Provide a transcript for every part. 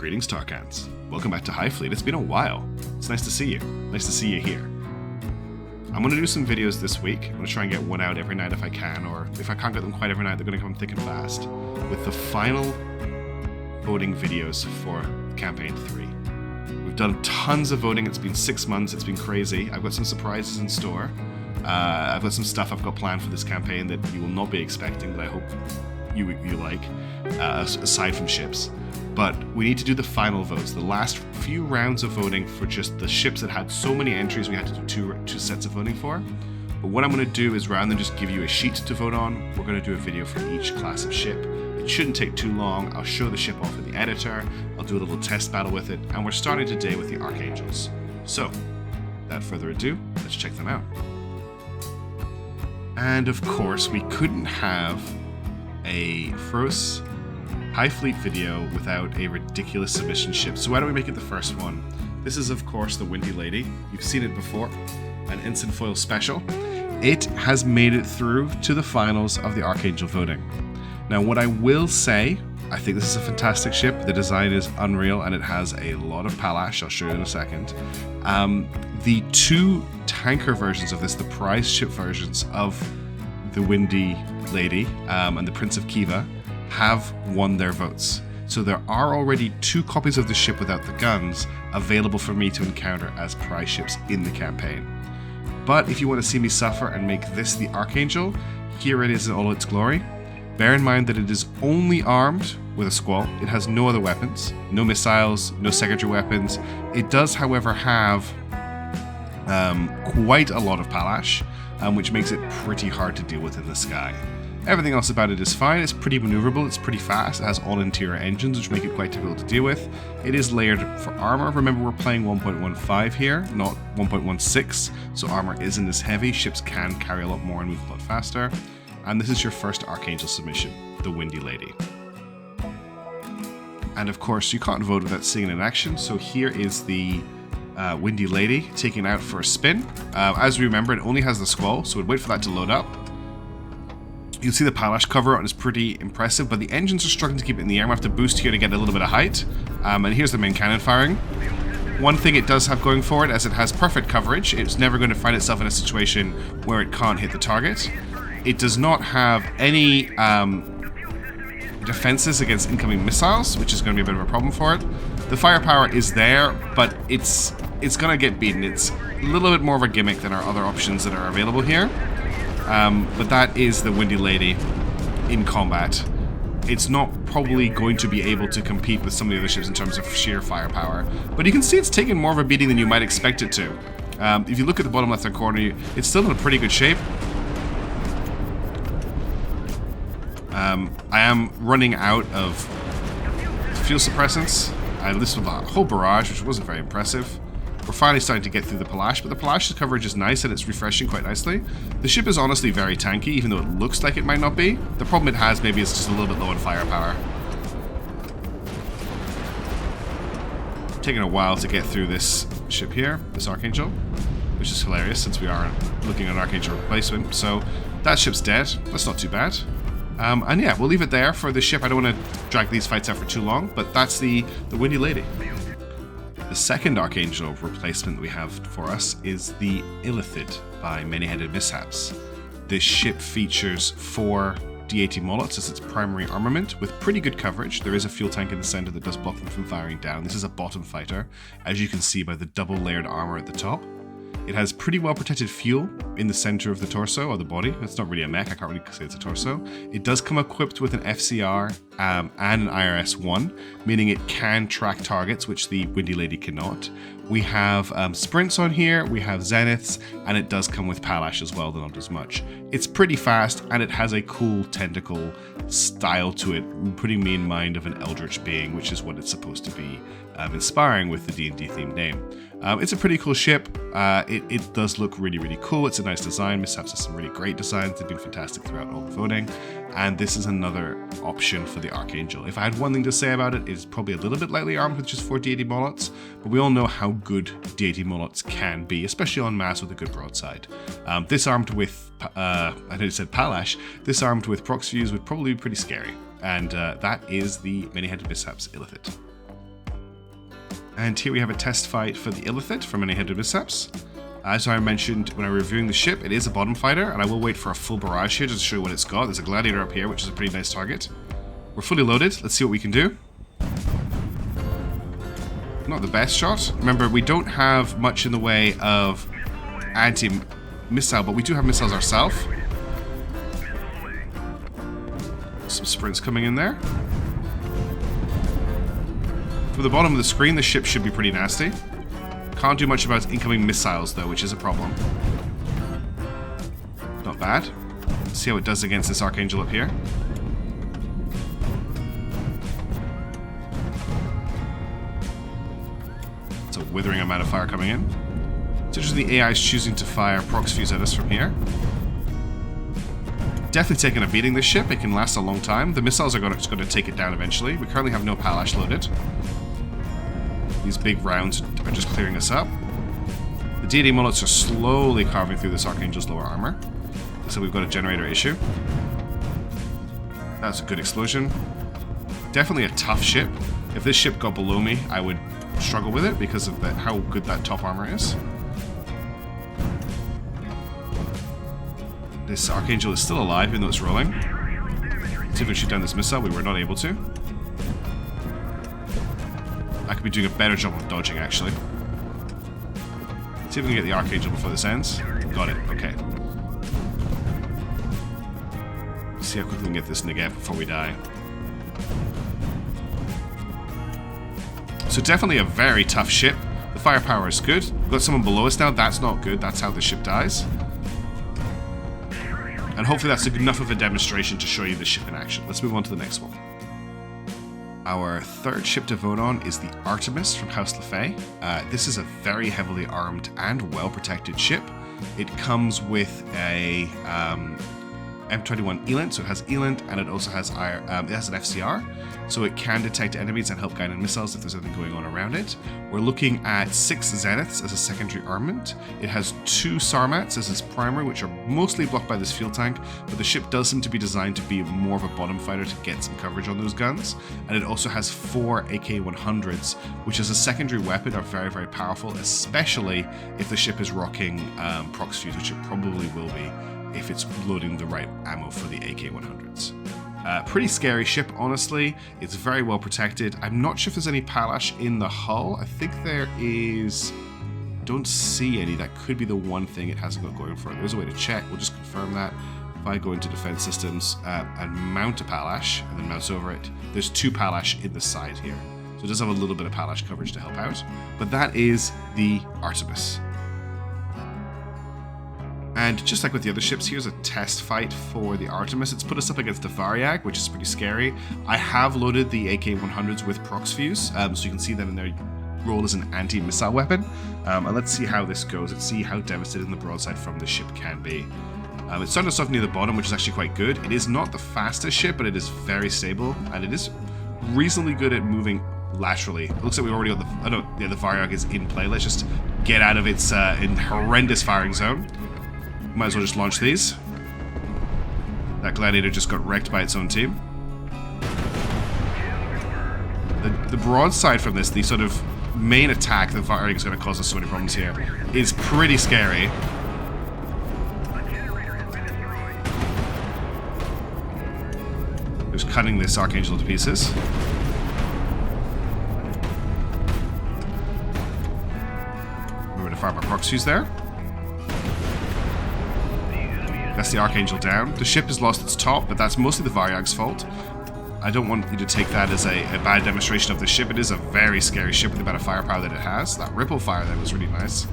Greetings, Tarkans. Welcome back to Highfleet. It's been a while. It's nice to see you. Nice to see you here. I'm going to do some videos this week. I'm going to try and get one out every night if I can, or if I can't get them quite every night, they're going to come thick and fast with the final voting videos for Campaign 3. We've done tons of voting. It's been 6 months. It's been crazy. I've got some surprises in store. I've got some stuff I've got planned for this campaign that you will not be expecting, that I hope you like, aside from ships. But we need to do the final votes, the last few rounds of voting for just the ships that had so many entries we had to do two sets of voting for. But what I'm going to do is, rather than just give you a sheet to vote on, we're going to do a video for each class of ship. It shouldn't take too long. I'll show the ship off in the editor, I'll do a little test battle with it, and we're starting today with the Archangels. So, without further ado, let's check them out. And of course, we couldn't have a first Highfleet video without a ridiculous submission ship. So why don't we make it the first one? This is, of course, the Windy Lady. You've seen it before, an Ensign Foil Special. It has made it through to the finals of the Archangel voting. Now, what I will say, I think this is a fantastic ship. The design is unreal, and it has a lot of palash. I'll show you in a second. The two tanker versions of this, the prize ship versions of the Windy Lady and the Prince of Kiva, have won their votes. So there are already 2 copies of the ship without the guns available for me to encounter as prize ships in the campaign. But if you want to see me suffer and make this the Archangel, here it is in all its glory. Bear in mind that it is only armed with a squall. It has no other weapons, no missiles, no secondary weapons. It does, however, have quite a lot of palash, which makes it pretty hard to deal with in the sky. Everything else about it is fine. It's pretty maneuverable, it's pretty fast, it has all interior engines, which make it quite difficult to deal with. It is layered for armor. Remember, we're playing 1.15 here, not 1.16, so armor isn't as heavy. Ships can carry a lot more and move a lot faster. And this is your first Archangel submission, the Windy Lady. And of course, you can't vote without seeing it in action, so here is the Windy Lady taken out for a spin. As we remember, it only has the squall, so we'd wait for that to load up. You'll see the palash cover is pretty impressive, but the engines are struggling to keep it in the air. We have to boost here to get a little bit of height. And here's the main cannon firing. One thing it does have going for it, as it has perfect coverage, it's never going to find itself in a situation where it can't hit the target. It does not have any defenses against incoming missiles, which is going to be a bit of a problem for it. The firepower is there, but it's going to get beaten. It's a little bit more of a gimmick than our other options that are available here. But that is the Windy Lady in combat. It's not probably going to be able to compete with some of the other ships in terms of sheer firepower, but you can see it's taken more of a beating than you might expect it to. If you look at the bottom left-hand corner, it's still in a pretty good shape. I am running out of fuel suppressants. I listed a whole barrage, which wasn't very impressive. We're finally starting to get through the palash, but the palash coverage is nice and it's refreshing quite nicely. The ship is honestly very tanky, even though it looks like it might not be. The problem it has maybe is just a little bit low on firepower. Taking a while to get through this ship here, this Archangel, which is hilarious since we are looking at an Archangel replacement. So that ship's dead. That's not too bad. And yeah, we'll leave it there for the ship. I don't want to drag these fights out for too long, but that's the Windy Lady. The second Archangel replacement we have for us is the Illithit by Many-Headed Mishaps. This ship features 4 D80 Molots as its primary armament, with pretty good coverage. There is a fuel tank in the center that does block them from firing down. This is a bottom fighter, as you can see by the double layered armor at the top. It has pretty well protected fuel in the center of the torso, or the body. It's not really a mech, I can't really say it's a torso. It does come equipped with an FCR and an IRS-1, meaning it can track targets, which the Windy Lady cannot. We have sprints on here, we have zeniths, and it does come with palash as well, though not as much. It's pretty fast, and it has a cool tentacle style to it, putting me in mind of an eldritch being, which is what it's supposed to be inspiring with the D&D themed name. It's a pretty cool ship. It does look really, really cool. It's a nice design. Mishaps has some really great designs. They've been fantastic throughout all the voting. And this is another option for the Archangel. If I had one thing to say about it, it's probably a little bit lightly armed with just 4 D80 Molots, but we all know how good D80 Molots can be, especially on mass with a good broadside. This armed with, I know it said palash, this armed with prox fuse would probably be pretty scary. And that is the Many-Headed Mishaps Illithit. And here we have a test fight for the Illithit from any headed mishaps. As I mentioned when I was reviewing the ship, it is a bottom fighter, and I will wait for a full barrage here just to show you what it's got. There's a gladiator up here, which is a pretty nice target. We're fully loaded. Let's see what we can do. Not the best shot. Remember, we don't have much in the way of anti-missile, but we do have missiles ourselves. Some sprints coming in there. From the bottom of the screen, the ship should be pretty nasty. Can't do much about incoming missiles, though, which is a problem. Not bad. Let's see how it does against this Archangel up here. It's a withering amount of fire coming in. It's interesting the AI is choosing to fire prox fuse at us from here. Definitely taking a beating this ship. It can last a long time. The missiles are going to take it down eventually. We currently have no Palash loaded. These big rounds are just clearing us up. The D&D mullets are slowly carving through this Archangel's lower armor. So we've got a generator issue. That's a good explosion. Definitely a tough ship. If this ship got below me, I would struggle with it because of how good that top armor is. This Archangel is still alive even though it's rolling. Let's see if we can shoot down this missile. We were not able to. I could be doing a better job of dodging, actually. See if we can get the Archangel before this ends. Got it. Okay. See how quickly we can get this Negev before we die. So definitely a very tough ship. The firepower is good. We've got someone below us now. That's not good. That's how the ship dies. And hopefully that's enough of a demonstration to show you the ship in action. Let's move on to the next one. Our third ship to vote on is the Artemis from House Lefay. This is a very heavily armed and well-protected ship. It comes with a M338 Austratus, so it has Elant, and it also has it has an FCR, so it can detect enemies and help guide in missiles if there's anything going on around it. We're looking at 6 Zeniths as a secondary armament. It has 2 Sarmats as its primary, which are mostly blocked by this fuel tank, but the ship does seem to be designed to be more of a bottom fighter to get some coverage on those guns. And it also has 4 AK-100s, which as a secondary weapon are very, very powerful, especially if the ship is rocking prox fuse, which it probably will be if it's loading the right ammo for the AK-100s. Pretty scary ship, honestly. It's very well protected. I'm not sure if there's any Palash in the hull. I think there is... Don't see any. That could be the one thing it hasn't got going for it. There's a way to check. We'll just confirm that. If I go into defense systems and mount a Palash and then mouse over it, there's 2 Palash in the side here. So it does have a little bit of Palash coverage to help out. But that is the Artemis. And just like with the other ships, here's a test fight for the Artemis. It's put us up against the Variag, which is pretty scary. I have loaded the AK-100s with prox fuse, so you can see that in their role as an anti-missile weapon. And let's see how this goes. Let's see how devastating the broadside from this ship can be. It's starting us off near the bottom, which is actually quite good. It is not the fastest ship, but it is very stable, and it is reasonably good at moving laterally. It looks like we've already got the... Oh no, yeah, the Variag is in play. Let's just get out of its horrendous firing zone. Might as well just launch these. That Gladiator just got wrecked by its own team. The broadside from this, the sort of main attack that Variag is going to cause us so many problems here, is pretty scary. Just cutting this Archangel to pieces. Remember to fire my prox fuse there. That's the Archangel down. The ship has lost its top, but that's mostly the Variag's fault. I don't want you to take that as a bad demonstration of the ship. It is a very scary ship with the amount of firepower that it has. That ripple fire there was really nice.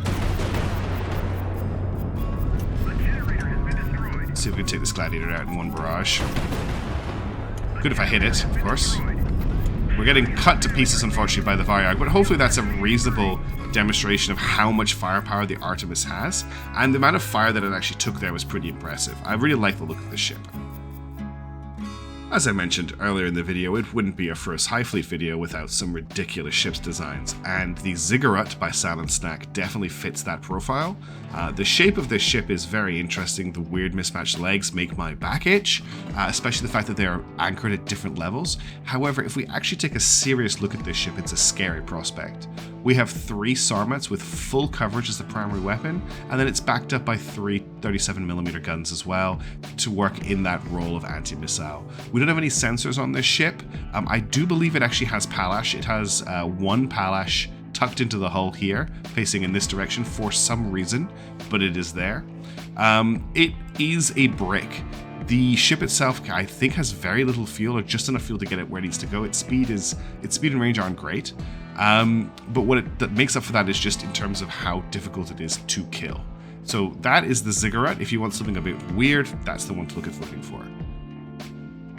Let's see if we can take this Gladiator out in one barrage. Good if I hit it, of course. We're getting cut to pieces, unfortunately, by the Variag, but hopefully that's a reasonable demonstration of how much firepower the Artemis has, and the amount of fire that it actually took there was pretty impressive. I really like the look of the ship. As I mentioned earlier in the video, it wouldn't be a first Highfleet video without some ridiculous ships designs, and the Ziggurat by Silent Snack definitely fits that profile. The shape of this ship is very interesting. The weird mismatched legs make my back itch, especially the fact that they are anchored at different levels. However, if we actually take a serious look at this ship, it's a scary prospect. We have 3 Sarmats with full coverage as the primary weapon, and then it's backed up by 3 37mm guns as well to work in that role of anti-missile. We don't have any sensors on this ship. I do believe it actually has Palash. It has 1 Palash tucked into the hull here, facing in this direction for some reason, but it is there. It is a brick. The ship itself, I think, has very little fuel, or just enough fuel to get it where it needs to go. Its speed and range aren't great, but that makes up for that is just in terms of how difficult it is to kill. So that is the Ziggurat. If you want something a bit weird, that's the one to looking for.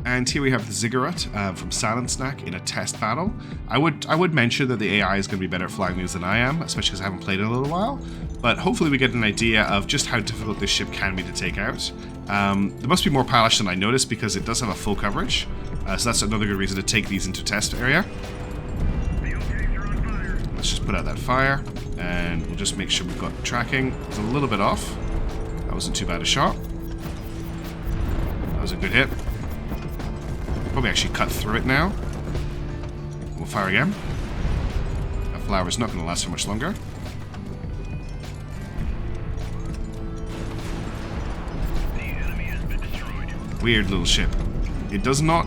And here we have the Ziggurat from Silent Snack in a test battle. I would mention that the AI is going to be better at flying these than I am, especially because I haven't played it in a little while. But hopefully we get an idea of just how difficult this ship can be to take out. There must be more Palash than I noticed because it does have a full coverage. So that's another good reason to take these into test area. Let's just put out that fire, and we'll just make sure we've got tracking. It's a little bit off. That wasn't too bad a shot. That was a good hit. Probably actually cut through it now. We'll fire again. That flower is not going to last for much longer. Weird little ship. It does not...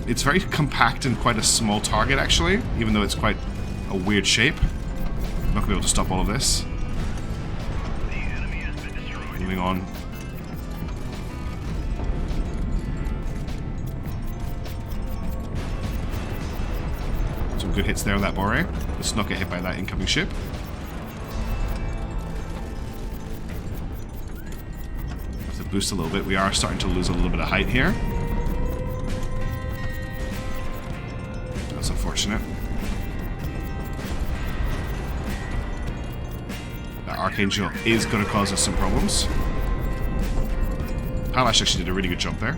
It's very compact and quite a small target, actually, even though it's quite a weird shape. I'm not going to be able to stop all of this. Moving on. Some good hits there on that Bore. Let's not get hit by that incoming ship. Boost a little bit. We are starting to lose a little bit of height here. That's unfortunate. That Archangel is going to cause us some problems. Palash actually did a really good jump there.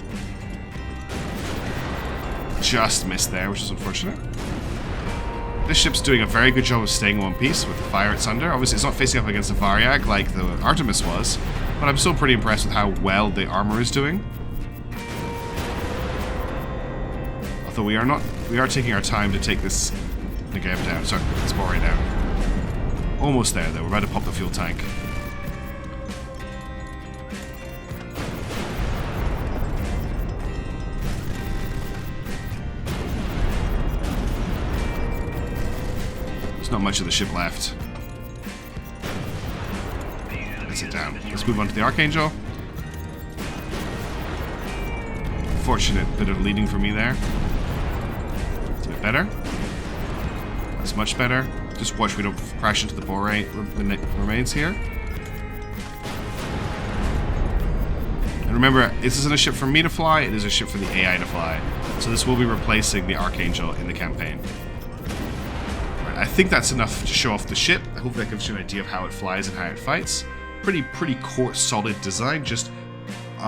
Just missed there, which is unfortunate. This ship's doing a very good job of staying in one piece with the fire it's under. Obviously, it's not facing up against a Variag like the Artemis was, but I'm still pretty impressed with how well the armor is doing. Although we are taking our time to take this Negav down. Sorry, this Bore down. Almost there, though. We're about to pop the fuel tank. There's not much of the ship left. Let's sit down. Let's move on to the Archangel. Fortunate bit of leading for me there. It's a bit better. That's much better. Just watch we don't crash into the Bore remains here. And remember, this isn't a ship for me to fly, it is a ship for the AI to fly. So this will be replacing the Archangel in the campaign. I think that's enough to show off the ship. I hope that gives you an idea of how it flies and how it fights. Pretty core solid design, just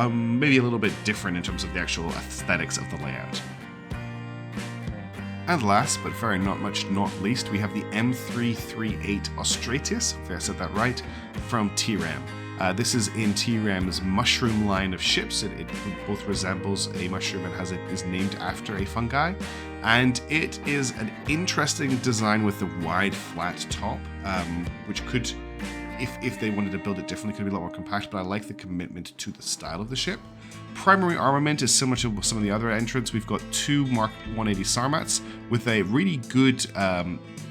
maybe a little bit different in terms of the actual aesthetics of the layout. And last, but very not least, we have the M338 Austratus, if I said that right, from TRAM. This is in TRAM's mushroom line of ships. It both resembles a mushroom and is named after a fungi. And it is an interesting design with the wide, flat top, which could, if they wanted to build it differently, could be a lot more compact, but I like the commitment to the style of the ship. Primary armament is similar to some of the other entrants. We've got 2 Mark 180 Sarmats with a really good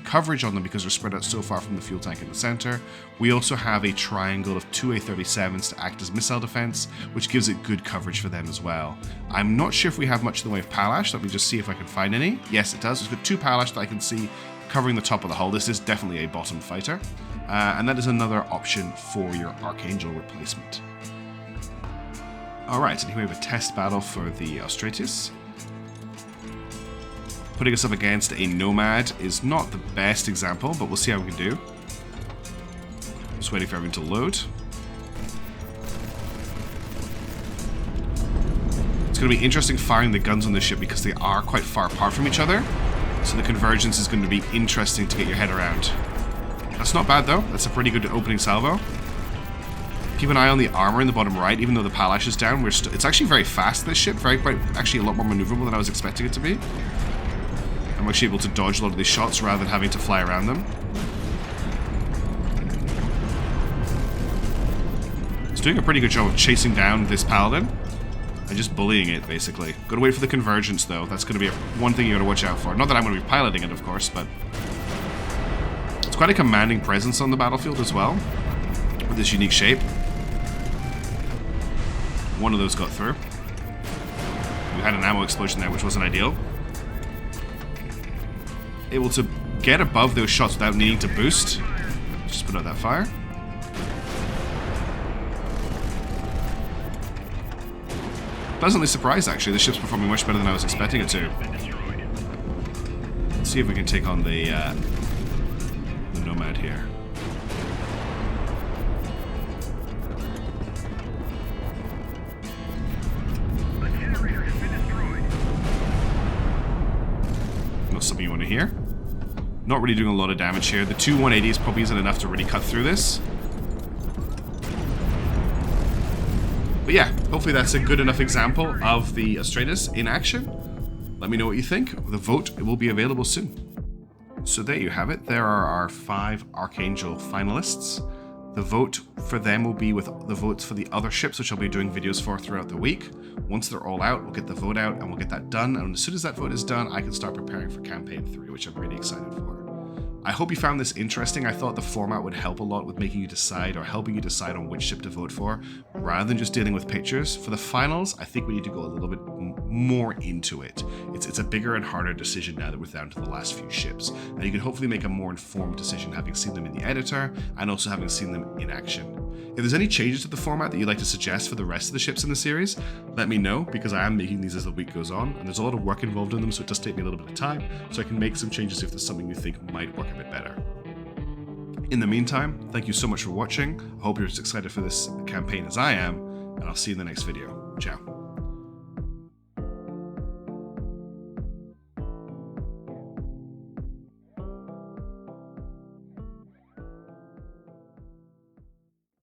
coverage on them because they're spread out so far from the fuel tank in the center. We also have a triangle of 2 A-37s to act as missile defense, which gives it good coverage for them as well. I'm not sure if we have much in the way of Palash. Let me just see if I can find any. Yes, it does. It's got 2 Palash that I can see covering the top of the hull. This is definitely a bottom fighter. And that is another option for your Archangel replacement. Alright, and here we have a test battle for the Austratus. Putting us up against a Nomad is not the best example, but we'll see how we can do. Just waiting for everything to load. It's going to be interesting firing the guns on this ship because they are quite far apart from each other. So the convergence is going to be interesting to get your head around. That's not bad though. That's a pretty good opening salvo. Keep an eye on the armor in the bottom right. Even though the Palash is down, it's actually very fast, this ship. Actually a lot more maneuverable than I was expecting it to be. I'm actually able to dodge a lot of these shots rather than having to fly around them. It's doing a pretty good job of chasing down this paladin and just bullying it, basically. Gotta wait for the convergence, though. That's gonna be one thing you gotta watch out for. Not that I'm gonna be piloting it, of course, but it's quite a commanding presence on the battlefield as well, with this unique shape. One of those got through. We had an ammo explosion there, which wasn't ideal. Able to get above those shots without needing to boost. Just put out that fire. Pleasantly surprised, actually. The ship's performing much better than I was expecting it to. Let's see if we can take on the Nomad here. Not something you want to hear. Not really doing a lot of damage here. The two 180s probably isn't enough to really cut through this. But yeah, hopefully that's a good enough example of the Austratus in action. Let me know what you think. The vote will be available soon. So there you have it. There are our 5 Archangel finalists. The vote for them will be with the votes for the other ships, which I'll be doing videos for throughout the week. Once they're all out, we'll get the vote out and we'll get that done. And as soon as that vote is done, I can start preparing for Campaign 3, which I'm really excited for. I hope you found this interesting. I thought the format would help a lot with making you decide or helping you decide on which ship to vote for, rather than just dealing with pictures. For the finals, I think we need to go a little bit more into it. It's a bigger and harder decision now that we're down to the last few ships. And you can hopefully make a more informed decision having seen them in the editor and also having seen them in action. If there's any changes to the format that you'd like to suggest for the rest of the ships in the series, let me know, because I am making these as the week goes on, and there's a lot of work involved in them, so it does take me a little bit of time, so I can make some changes if there's something you think might work a bit better. In the meantime, thank you so much for watching. I hope you're as excited for this campaign as I am, and I'll see you in the next video. Ciao.